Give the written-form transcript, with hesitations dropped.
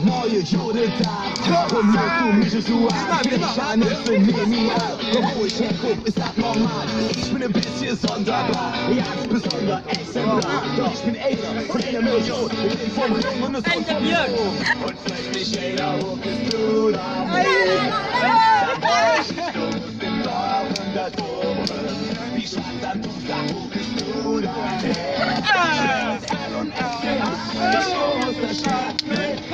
Moje dziury tak, po prostu mi się słucha. Mieszane z tymi, obwohl ich herkomme, ist das normal. Ich bin ein bisschen sonderbar, ja, besonder Exemplar. Doch ich bin einer von einer Million, ich bin vom Ring und es kommt vom Mond. Und vielleicht nicht jeder Ruck ist du da. Du musst den Dorn da oben, wie schwarz du da, wo bist du da? Ich muss das schaffen.